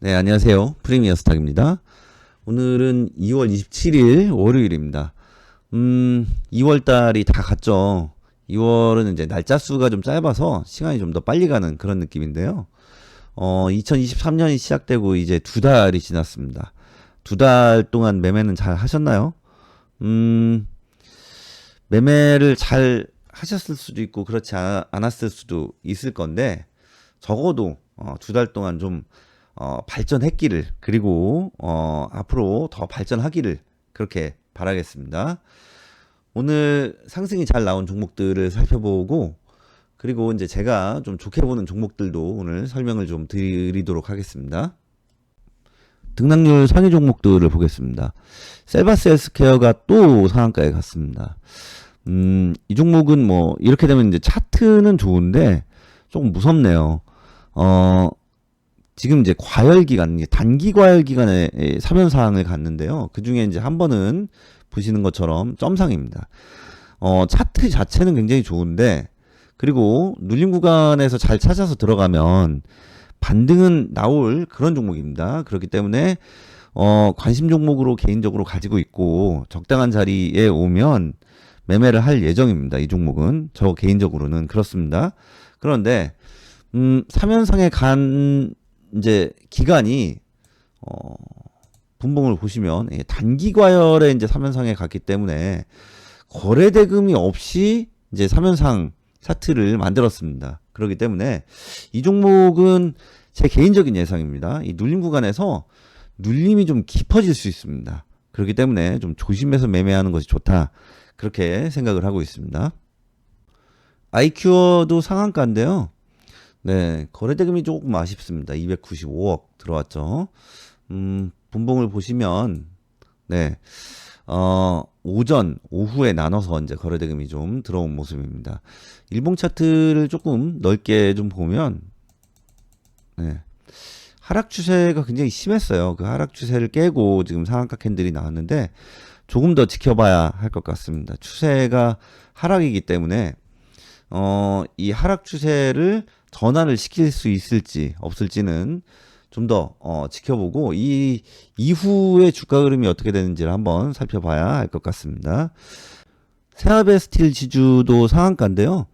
네, 안녕하세요. 프리미어 스탁입니다. 오늘은 2월 27일 월요일입니다. 2월 달이 다 갔죠. 2월은 이제 날짜 수가 좀 짧아서 시간이 좀 더 빨리 가는 그런 느낌인데요. 2023년이 시작되고 이제 두 달이 지났습니다. 두 달 동안 매매는 잘 하셨나요? 매매를 잘 하셨을 수도 있고 그렇지 않았을 수도 있을 건데 적어도 두 달 동안 좀 발전했기를 그리고 앞으로 더 발전하기를 그렇게 바라겠습니다. 오늘 상승이 잘 나온 종목들을 살펴보고 그리고 이제 제가 좀 좋게 보는 종목들도 오늘 설명을 좀 드리도록 하겠습니다. 등락률 상위 종목들을 보겠습니다. 셀바스 헬스케어가 또 상한가에 갔습니다. 이 종목은 뭐 이렇게 되면 이제 차트는 좋은데 조금 무섭네요. 지금 이제 과열 기간, 단기 과열 기간에 사면상을 갔는데요. 그 중에 이제 한 번은 보시는 것처럼 점상입니다. 차트 자체는 굉장히 좋은데, 그리고 눌림 구간에서 잘 찾아서 들어가면 반등은 나올 그런 종목입니다. 그렇기 때문에, 관심 종목으로 개인적으로 가지고 있고, 적당한 자리에 오면 매매를 할 예정입니다. 이 종목은. 저 개인적으로는 그렇습니다. 그런데, 사면상에 간 이제 기간이 분봉을 보시면 단기 과열에 이제 사면상에 갔기 때문에 거래 대금이 없이 이제 사면상 차트를 만들었습니다. 그렇기 때문에 이 종목은 제 개인적인 예상입니다. 이 눌림 구간에서 눌림이 좀 깊어질 수 있습니다. 그렇기 때문에 좀 조심해서 매매하는 것이 좋다. 그렇게 생각을 하고 있습니다. 아이큐어도 상한가인데요. 네, 거래대금이 조금 아쉽습니다. 295억 들어왔죠. 분봉을 보시면, 네, 오전, 오후에 나눠서 이제 거래대금이 좀 들어온 모습입니다. 일봉 차트를 조금 넓게 좀 보면, 네, 하락 추세가 굉장히 심했어요. 그 하락 추세를 깨고 지금 상한가 캔들이 나왔는데, 조금 더 지켜봐야 할 것 같습니다. 추세가 하락이기 때문에, 이 하락 추세를 전환을 시킬 수 있을지 없을지는 좀 더 지켜보고 이 이후의 주가 흐름이 어떻게 되는지를 한번 살펴봐야 할 것 같습니다. 세아베 스틸 지주도 상한가인데요.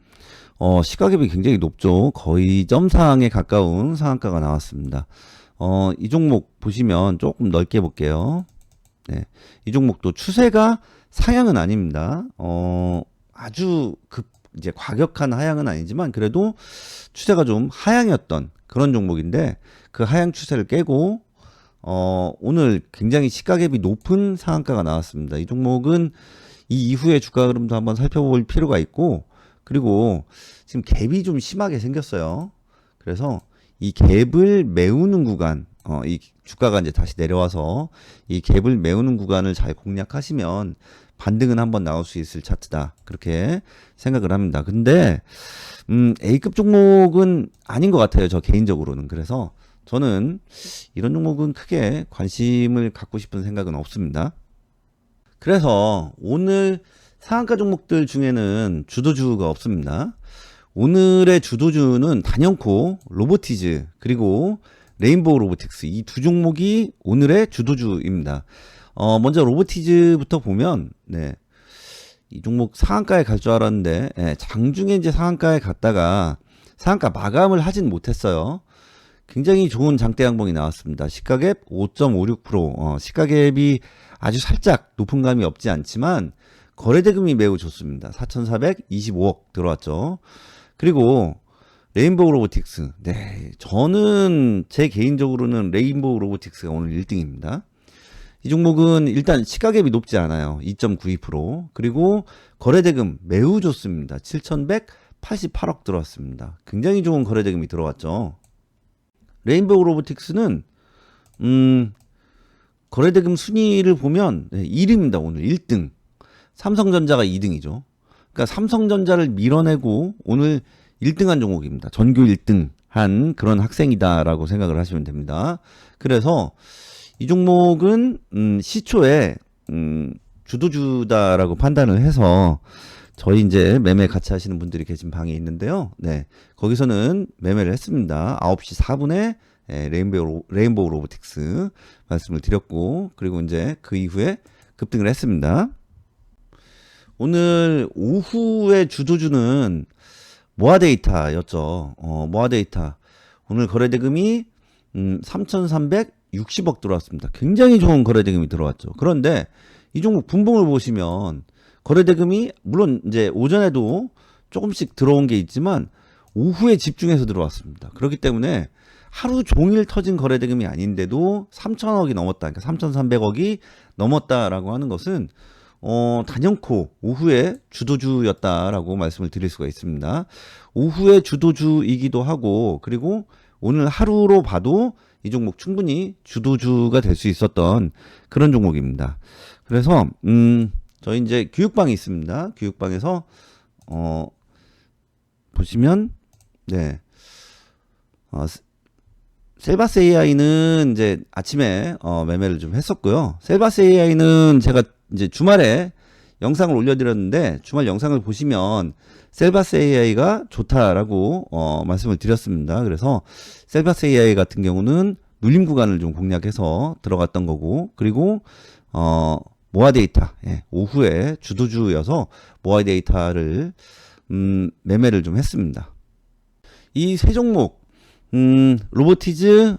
시가갭이 굉장히 높죠. 거의 점상에 가까운 상한가가 나왔습니다. 이 종목 보시면 조금 넓게 볼게요. 네, 이 종목도 추세가 상향은 아닙니다. 아주 이제 과격한 하향은 아니지만 그래도 추세가 좀 하향이었던 그런 종목인데 그 하향 추세를 깨고 오늘 굉장히 시가갭이 높은 상한가가 나왔습니다. 이 종목은 이 이후의 주가 흐름도 한번 살펴볼 필요가 있고 그리고 지금 갭이 좀 심하게 생겼어요. 그래서 이 갭을 메우는 구간 이 주가가 이제 다시 내려와서 이 갭을 메우는 구간을 잘 공략하시면 반등은 한번 나올 수 있을 차트다. 그렇게 생각을 합니다. 근데 A급 종목은 아닌 것 같아요. 저 개인적으로는. 그래서 저는 이런 종목은 크게 관심을 갖고 싶은 생각은 없습니다. 그래서 오늘 상한가 종목들 중에는 주도주가 없습니다. 오늘의 주도주는 단연코 로보티즈 그리고 레인보우 로보틱스 이 두 종목이 오늘의 주도주입니다. 먼저 로보티즈부터 보면, 네. 이 종목 상한가에 갈 줄 알았는데, 장중에 이제 상한가에 갔다가 상한가 마감을 하진 못했어요. 굉장히 좋은 장대 양봉이 나왔습니다. 시가갭 5.56%, 시가갭이 아주 살짝 높은 감이 없지 않지만, 거래대금이 매우 좋습니다. 4,425억 들어왔죠. 그리고, 레인보우 로보틱스. 네. 저는, 제 개인적으로는 레인보우 로보틱스가 오늘 1등입니다. 이 종목은 일단 시가갭이 높지 않아요. 2.92%. 그리고 거래대금 매우 좋습니다. 7,188억 들어왔습니다. 굉장히 좋은 거래대금이 들어왔죠. 레인보우 로보틱스는 거래대금 순위를 보면 1위입니다. 오늘 1등. 삼성전자가 2등이죠. 그러니까 삼성전자를 밀어내고 오늘 1등한 종목입니다. 전교 1등한 그런 학생이다라고 생각을 하시면 됩니다. 그래서 이 종목은 시초에 주도주다라고 판단을 해서 저희 이제 매매 같이 하시는 분들이 계신 방에 있는데요. 네. 거기서는 매매를 했습니다. 9시 4분에 레인보우 로보틱스 말씀을 드렸고, 그리고 이제 그 이후에 급등을 했습니다. 오늘 오후에 주도주는 모아데이터였죠. 모아데이터. 오늘 거래대금이 3,360억 들어왔습니다. 굉장히 좋은 거래대금이 들어왔죠. 그런데 이 종목 분봉을 보시면 거래대금이 물론 이제 오전에도 조금씩 들어온 게 있지만 오후에 집중해서 들어왔습니다. 그렇기 때문에 하루 종일 터진 거래대금이 아닌데도 3,000억이 넘었다. 그러니까 3,300억이 넘었다라고 하는 것은 단연코 오후에 주도주였다라고 말씀을 드릴 수가 있습니다. 오후에 주도주이기도 하고, 그리고 오늘 하루로 봐도 이 종목 충분히 주도주가 될 수 있었던 그런 종목입니다. 그래서 저희 이제 교육방이 있습니다. 교육방에서 보시면 네. 셀바스 AI는 이제 아침에 매매를 좀 했었고요. 셀바스 AI는 제가 이제 주말에 영상을 올려드렸는데, 주말 영상을 보시면 셀바스 AI가 좋다라고 말씀을 드렸습니다. 그래서 셀바스 AI 같은 경우는 눌림 구간을 좀 공략해서 들어갔던 거고, 그리고 모아데이터, 오후에 주도주여서 모아데이터를 매매를 좀 했습니다. 이 세 종목, 로보티즈,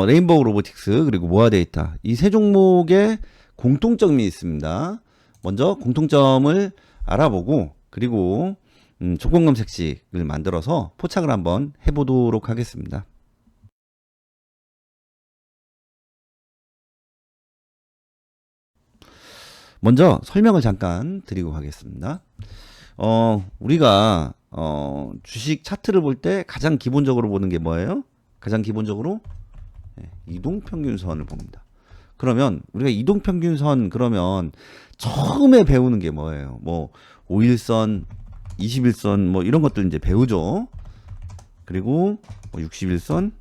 레인보우 로보틱스, 그리고 모아데이터, 이 세 종목의 공통점이 있습니다. 먼저 공통점을 알아보고, 그리고 조건 검색식을 만들어서 포착을 한번 해보도록 하겠습니다. 먼저 설명을 잠깐 드리고 가겠습니다. 우리가 주식 차트를 볼 때 가장 기본적으로 보는 게 뭐예요? 가장 기본적으로 이동평균선을 봅니다. 그러면 우리가 이동평균선, 그러면 처음에 배우는 게 뭐예요? 뭐 5일선, 21선 뭐 이런 것들 이제 배우죠. 그리고 뭐 61선,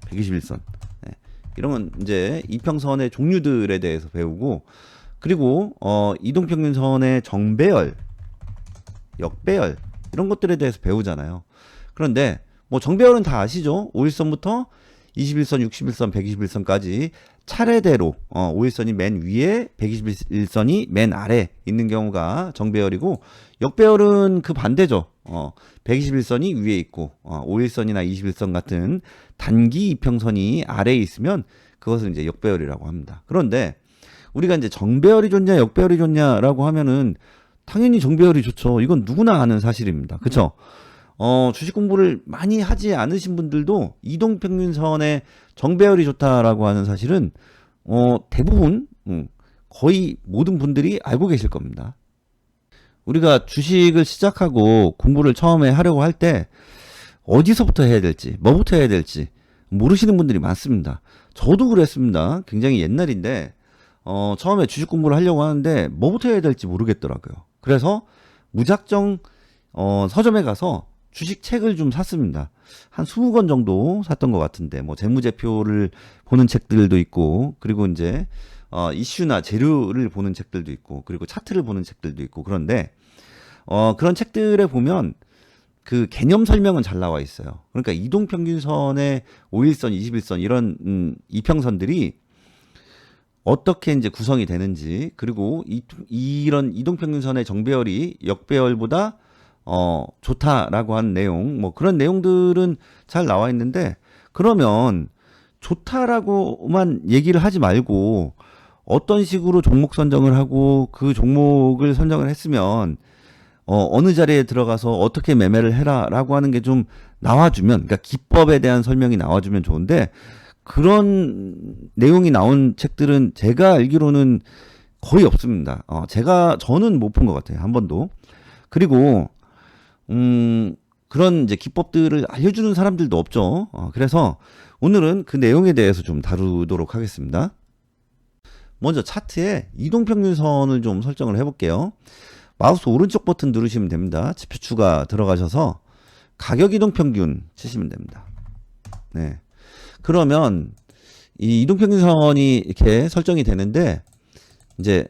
121선 이런 건 이제 이평선의 종류들에 대해서 배우고, 그리고 이동평균선의 정배열, 역배열 이런 것들에 대해서 배우잖아요. 그런데 뭐 정배열은 다 아시죠? 5일선부터 21선, 61선, 121선까지 차례대로 5일선이 맨 위에, 121선이 맨 아래 있는 경우가 정배열이고, 역배열은 그 반대죠. 121선이 위에 있고 5일선이나 21선 같은 단기 이평선이 아래에 있으면 그것을 이제 역배열이라고 합니다. 그런데 우리가 이제 정배열이 좋냐 역배열이 좋냐라고 하면은 당연히 정배열이 좋죠. 이건 누구나 아는 사실입니다. 그렇죠? 주식 공부를 많이 하지 않으신 분들도 이동평균선의 정배열이 좋다라고 하는 사실은 대부분 거의 모든 분들이 알고 계실 겁니다. 우리가 주식을 시작하고 공부를 처음에 하려고 할 때 어디서부터 해야 될지, 뭐부터 해야 될지 모르시는 분들이 많습니다. 저도 그랬습니다. 굉장히 옛날인데 처음에 주식 공부를 하려고 하는데 뭐부터 해야 될지 모르겠더라고요. 그래서 무작정 서점에 가서 주식 책을 좀 샀습니다. 한 20권 정도 샀던 것 같은데, 뭐 재무제표를 보는 책들도 있고, 그리고 이제 이슈나 재료를 보는 책들도 있고, 그리고 차트를 보는 책들도 있고. 그런데 그런 책들에 보면 그 개념 설명은 잘 나와 있어요. 그러니까 이동평균선의 5일선, 21선 이런 이평선들이 어떻게 이제 구성이 되는지, 그리고 이런 이동평균선의 정배열이 역배열보다 좋다라고 하는 내용, 뭐 그런 내용들은 잘 나와 있는데, 그러면 좋다라고만 얘기를 하지 말고 어떤 식으로 종목 선정을 하고 그 종목을 선정을 했으면 어느 자리에 들어가서 어떻게 매매를 해라라고 하는 게 좀 나와주면, 그러니까 기법에 대한 설명이 나와주면 좋은데, 그런 내용이 나온 책들은 제가 알기로는 거의 없습니다. 저는 못 본 것 같아요. 한 번도. 그리고 그런 이제 기법들을 알려주는 사람들도 없죠. 그래서 오늘은 그 내용에 대해서 좀 다루도록 하겠습니다. 먼저 차트에 이동평균선을 좀 설정을 해볼게요. 마우스 오른쪽 버튼 누르시면 됩니다. 지표추가 들어가셔서 가격 이동평균 치시면 됩니다. 네. 그러면 이 이동평균선이 이렇게 설정이 되는데, 이제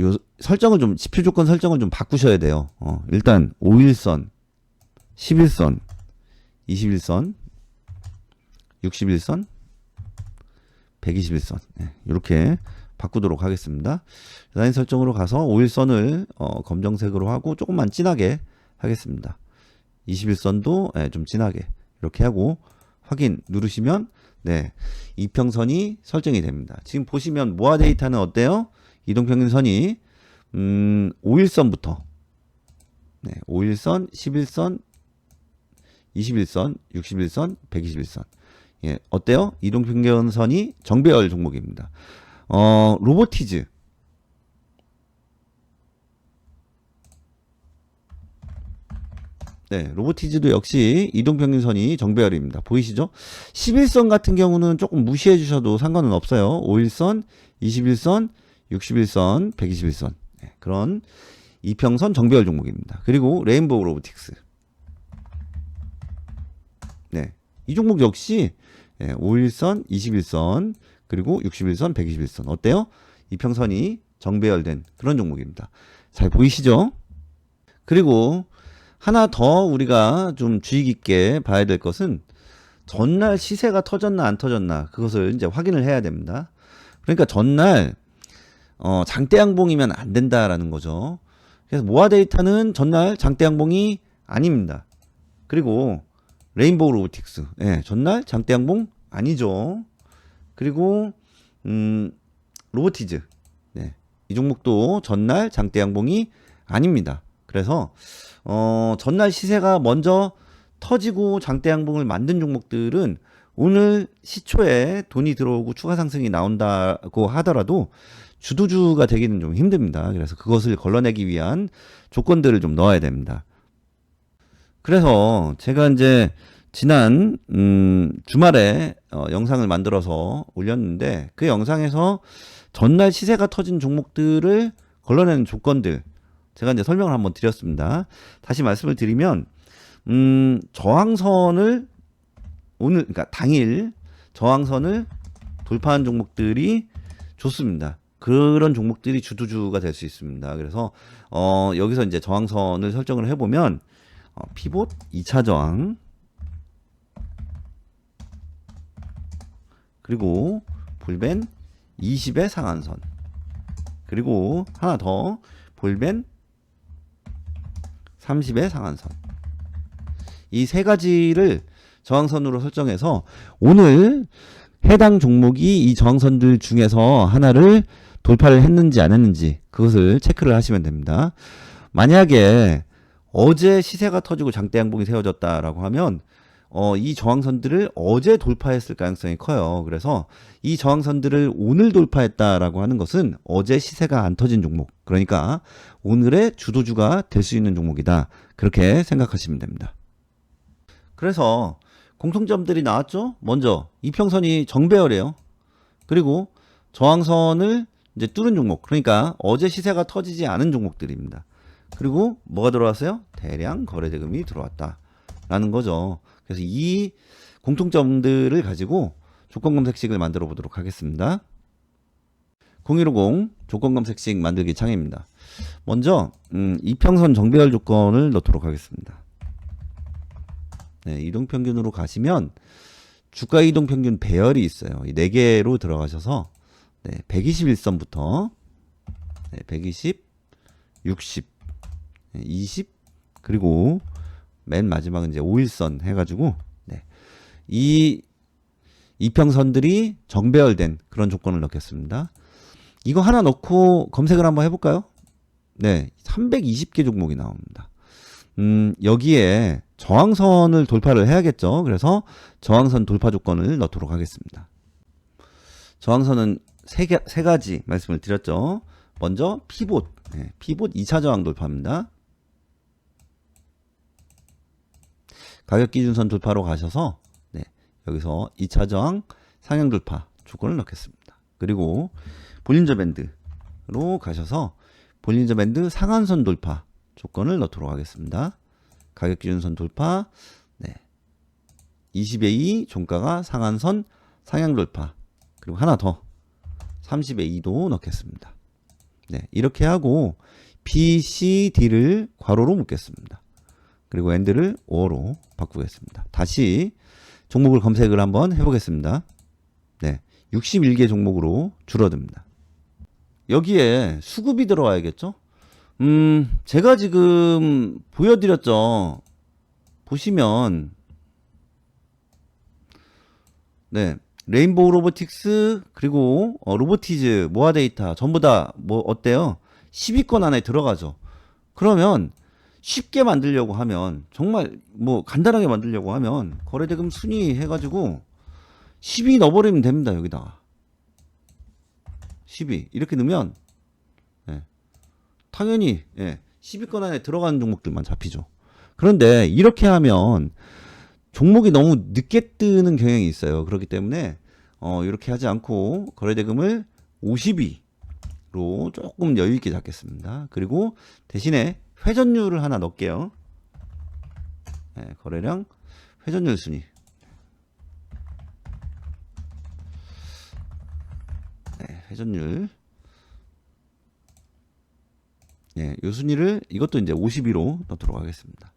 요 설정을 좀, 지표 조건 설정을 좀 바꾸셔야 돼요. 일단 5일선, 11선, 21선, 61선, 121선. 이렇게 바꾸도록 하겠습니다. 라인 설정으로 가서 5일선을 검정색으로 하고 조금만 진하게 하겠습니다. 21선도 좀 진하게 이렇게 하고 확인 누르시면 이평선이 설정이 됩니다. 지금 보시면 모아 데이터는 어때요? 이동평균선이 5일선부터 5일선, 11선, 21선, 61선, 121선. 어때요? 이동평균선이 정배열 종목입니다. 로보티즈. 로보티즈도 역시 이동평균선이 정배열입니다. 보이시죠? 11선 같은 경우는 조금 무시해 주셔도 상관은 없어요. 5일선, 21선, 61선, 121선. 그런 이평선 정배열 종목입니다. 그리고 레인보우 로보틱스. 이 종목 역시 5일선, 21선, 그리고 61선, 121선. 어때요? 이평선이 정배열된 그런 종목입니다. 잘 보이시죠? 그리고 하나 더 우리가 좀 주의 깊게 봐야 될 것은 전날 시세가 터졌나 안 터졌나 그것을 이제 확인을 해야 됩니다. 그러니까 전날 장대 양봉이면 안 된다라는 거죠. 그래서 모아 데이터는 전날 장대 양봉이 아닙니다. 그리고 레인보우 로보틱스 전날 장대 양봉 아니죠. 그리고 로보티즈 이 종목도 전날 장대 양봉이 아닙니다. 그래서 전날 시세가 먼저 터지고 장대 양봉을 만든 종목들은 오늘 시초에 돈이 들어오고 추가 상승이 나온다고 하더라도 주도주가 되기는 좀 힘듭니다. 그래서 그것을 걸러내기 위한 조건들을 좀 넣어야 됩니다. 그래서 제가 이제 지난 주말에 영상을 만들어서 올렸는데 그 영상에서 전날 시세가 터진 종목들을 걸러내는 조건들 제가 이제 설명을 한번 드렸습니다. 다시 말씀을 드리면 저항선을 오늘 그러니까 당일 저항선을 돌파한 종목들이 좋습니다. 그런 종목들이 주도주가 될 수 있습니다. 그래서 여기서 이제 저항선을 설정을 해보면 피봇 2차 저항 그리고 볼벤 20의 상한선 그리고 하나 더 볼벤 30의 상한선 이 세 가지를 저항선으로 설정해서 오늘 해당 종목이 이 저항선들 중에서 하나를 돌파를 했는지 안 했는지 그것을 체크를 하시면 됩니다. 만약에 어제 시세가 터지고 장대 양봉이 세워졌다라고 하면 이 저항선들을 어제 돌파했을 가능성이 커요. 그래서 이 저항선들을 오늘 돌파했다라고 하는 것은 어제 시세가 안 터진 종목 그러니까 오늘의 주도주가 될 수 있는 종목이다. 그렇게 생각하시면 됩니다. 그래서 공통점들이 나왔죠. 먼저 이평선이 정배열이에요. 그리고 저항선을 이제 뚫은 종목 그러니까 어제 시세가 터지지 않은 종목들입니다. 그리고 뭐가 들어왔어요? 대량 거래대금이 들어왔다 라는 거죠. 그래서 이 공통점들을 가지고 조건검색식을 만들어 보도록 하겠습니다. 0150 조건검색식 만들기 창입니다. 먼저 이평선 정배열 조건을 넣도록 하겠습니다. 이동평균으로 가시면 주가 이동평균 배열이 있어요. 이 4개로 들어가셔서 121선부터 120, 60, 20 그리고 맨 마지막은 이제 5일선 해가지고 이 이평선들이 정배열된 그런 조건을 넣겠습니다. 이거 하나 넣고 검색을 한번 해볼까요? 320개 종목이 나옵니다. 여기에 저항선을 돌파를 해야겠죠. 그래서 저항선 돌파 조건을 넣도록 하겠습니다. 저항선은 세 가지 말씀을 드렸죠. 먼저 피봇, 피봇 2차 저항 돌파입니다. 가격 기준선 돌파로 가셔서 여기서 2차 저항 상향 돌파 조건을 넣겠습니다. 그리고 볼린저 밴드로 가셔서 볼린저 밴드 상한선 돌파 조건을 넣도록 하겠습니다. 가격 기준선 돌파 20의 2 종가가 상한선 상향 돌파 그리고 하나 더 30의 2도 넣겠습니다. 이렇게 하고 BCD를 괄호로 묶겠습니다. 그리고 엔드를 5로 바꾸겠습니다. 다시 종목을 검색을 한번 해보겠습니다. 네, 61개 종목으로 줄어듭니다. 여기에 수급이 들어와야겠죠? 제가 지금 보여드렸죠. 보시면 네, 레인보우 로보틱스 그리고 로보티즈, 모아데이터 전부 다 뭐 어때요? 10위권 안에 들어가죠. 그러면 쉽게 만들려고 하면 정말 뭐 간단하게 만들려고 하면 거래대금 순위 해가지고 10위 넣어버리면 됩니다. 여기다가 10위 이렇게 넣으면 예, 당연히 10위권 안에 들어가는 종목들만 잡히죠. 그런데 이렇게 하면 종목이 너무 늦게 뜨는 경향이 있어요. 그렇기 때문에 이렇게 하지 않고 거래대금을 50위로 조금 여유 있게 잡겠습니다. 그리고 대신에 회전율을 하나 넣을게요. 네, 거래량 회전율 순위. 네, 회전율. 네, 요 순위를 이것도 이제 50위로 넣도록 하겠습니다.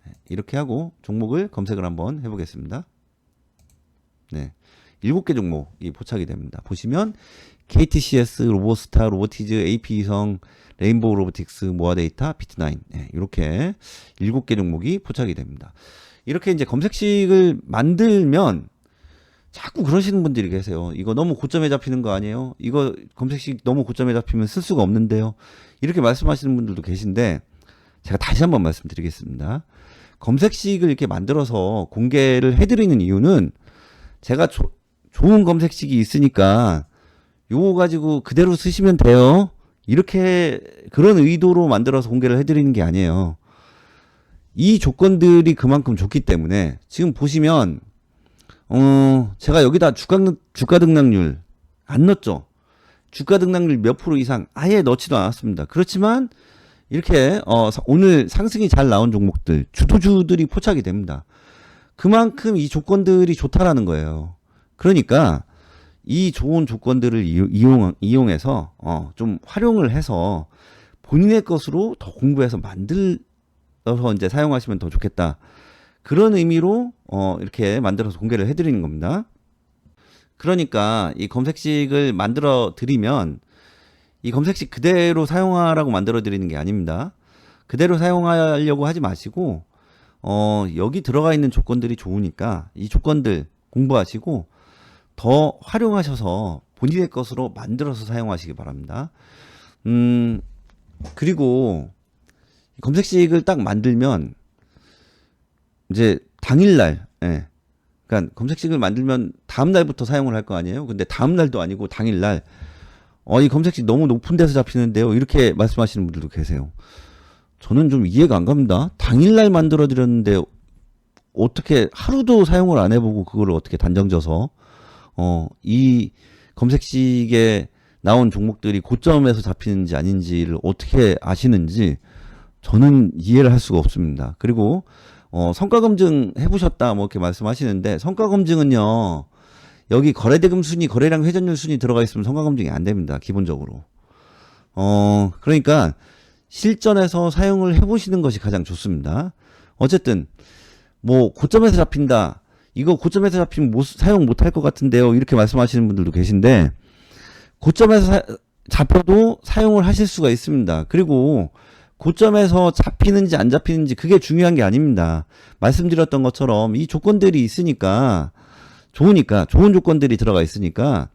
네, 이렇게 하고 종목을 검색을 한번 해보겠습니다. 네, 7개 종목이 포착이 됩니다. 보시면 KTCS, 로보스타, 로보티즈, AP이성, 레인보우 로보틱스, 모아데이터, 비트나인 이렇게 7개 종목이 포착이 됩니다. 이렇게 이제 검색식을 만들면 자꾸 그러시는 분들이 계세요. 이거 너무 고점에 잡히는 거 아니에요? 이거 검색식 너무 고점에 잡히면 쓸 수가 없는데요. 이렇게 말씀하시는 분들도 계신데 제가 다시 한번 말씀드리겠습니다. 검색식을 이렇게 만들어서 공개를 해드리는 이유는 제가 좋은 검색식이 있으니까 요거 가지고 그대로 쓰시면 돼요. 이렇게 그런 의도로 만들어서 공개를 해드리는 게 아니에요. 이 조건들이 그만큼 좋기 때문에 지금 보시면 제가 여기다 주가 등락률 안 넣었죠. 주가 등락률 몇 프로 이상 아예 넣지도 않았습니다. 그렇지만 이렇게 오늘 상승이 잘 나온 종목들 주도주들이 포착이 됩니다. 그만큼 이 조건들이 좋다라는 거예요. 그러니까 이 좋은 조건들을 이용해서 좀 활용을 해서 본인의 것으로 더 공부해서 만들어서 이제 사용하시면 더 좋겠다. 그런 의미로 이렇게 만들어서 공개를 해드리는 겁니다. 그러니까 이 검색식을 만들어 드리면 이 검색식 그대로 사용하라고 만들어 드리는 게 아닙니다. 그대로 사용하려고 하지 마시고 여기 들어가 있는 조건들이 좋으니까 이 조건들 공부하시고 더 활용하셔서 본인의 것으로 만들어서 사용하시기 바랍니다. 그리고 검색식을 딱 만들면 이제 당일날, 그러니까 검색식을 만들면 다음날부터 사용을 할 거 아니에요? 근데 다음날도 아니고 당일날, 이 검색식 너무 높은 데서 잡히는데요. 이렇게 말씀하시는 분들도 계세요. 저는 좀 이해가 안 갑니다. 당일날 만들어 드렸는데 어떻게 하루도 사용을 안 해보고 그걸 어떻게 단정져서 이 검색식에 나온 종목들이 고점에서 잡히는지 아닌지를 어떻게 아시는지 저는 이해를 할 수가 없습니다. 그리고 성과 검증 해보셨다 뭐 이렇게 말씀하시는데 성과 검증은요 여기 거래대금 순위, 거래량 회전율 순위 들어가 있으면 성과 검증이 안 됩니다. 기본적으로. 그러니까 실전에서 사용을 해보시는 것이 가장 좋습니다. 어쨌든 뭐 고점에서 잡힌다. 이거 고점에서 잡히면 사용 못할 것 같은데요. 이렇게 말씀하시는 분들도 계신데 고점에서 잡혀도 사용을 하실 수가 있습니다. 그리고 고점에서 잡히는지 안 잡히는지 그게 중요한 게 아닙니다. 말씀드렸던 것처럼 이 조건들이 있으니까 좋은 조건들이 들어가 있으니까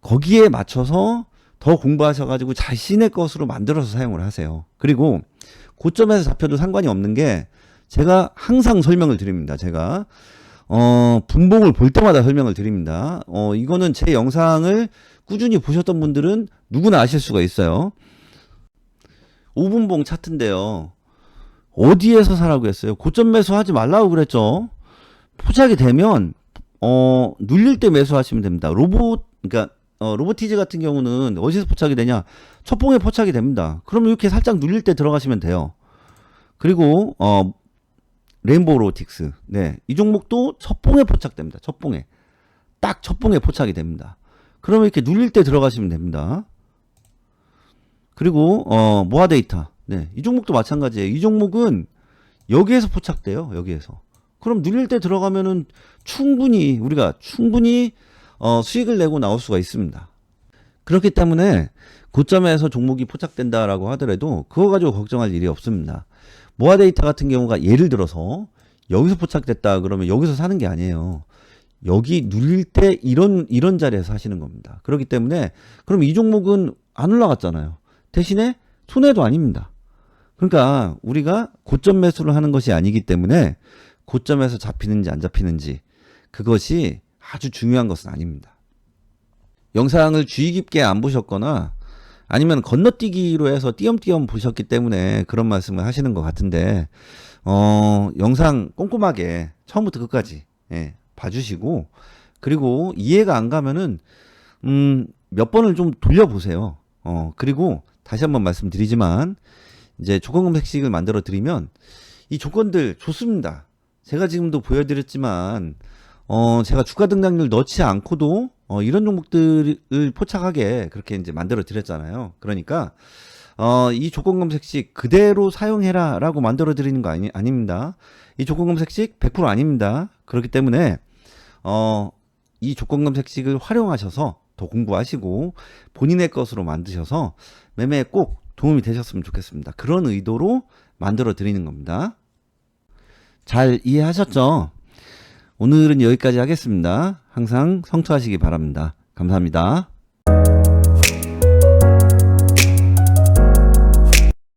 거기에 맞춰서 더 공부하셔가지고 자신의 것으로 만들어서 사용을 하세요. 그리고 고점에서 잡혀도 상관이 없는 게 제가 항상 설명을 드립니다. 제가 분봉을 볼 때마다 설명을 드립니다. 이거는 제 영상을 꾸준히 보셨던 분들은 누구나 아실 수가 있어요. 5분봉 차트인데요. 어디에서 사라고 했어요? 고점 매수하지 말라고 그랬죠. 포착이 되면 눌릴 때 매수하시면 됩니다. 그러니까 로보티즈 같은 경우는 어디서 포착이 되냐? 첫봉에 포착이 됩니다. 그럼 이렇게 살짝 눌릴 때 들어가시면 돼요. 그리고 레인보우 로보틱스. 네. 이 종목도 첫봉에 포착됩니다. 첫봉에. 딱 첫봉에 포착이 됩니다. 그러면 이렇게 눌릴 때 들어가시면 됩니다. 그리고 모아데이터. 네. 이 종목도 마찬가지예요. 이 종목은 여기에서 포착돼요. 여기에서. 그럼 눌릴 때 들어가면은 우리가 충분히 수익을 내고 나올 수가 있습니다. 그렇기 때문에 고점에서 종목이 포착된다라고 하더라도 그거 가지고 걱정할 일이 없습니다. 모아 데이터 같은 경우가 예를 들어서 여기서 포착됐다 그러면 여기서 사는 게 아니에요. 여기 눌릴 때 이런 자리에서 하시는 겁니다. 그렇기 때문에 그럼 이 종목은 안 올라갔잖아요. 대신에 손해도 아닙니다. 그러니까 우리가 고점 매수를 하는 것이 아니기 때문에 고점에서 잡히는지 안 잡히는지 그것이 아주 중요한 것은 아닙니다. 영상을 주의 깊게 안 보셨거나 아니면 건너뛰기로 해서 띄엄띄엄 보셨기 때문에 그런 말씀을 하시는 것 같은데 영상 꼼꼼하게 처음부터 끝까지 봐주시고 그리고 이해가 안 가면은 몇 번을 좀 돌려보세요. 그리고 다시 한번 말씀드리지만 이제 조건 검색식을 만들어 드리면 이 조건들 좋습니다. 제가 지금도 보여드렸지만 제가 주가 등락률 넣지 않고도 이런 종목들을 포착하게 그렇게 이제 만들어 드렸잖아요. 그러니까 이 조건 검색식 그대로 사용해라 라고 만들어 드리는 거 아닙니다. 이 조건 검색식 100% 아닙니다. 그렇기 때문에 이 조건 검색식을 활용하셔서 더 공부하시고 본인의 것으로 만드셔서 매매에 꼭 도움이 되셨으면 좋겠습니다. 그런 의도로 만들어 드리는 겁니다. 잘 이해하셨죠? 오늘은 여기까지 하겠습니다. 항상 성투하시기 바랍니다. 감사합니다.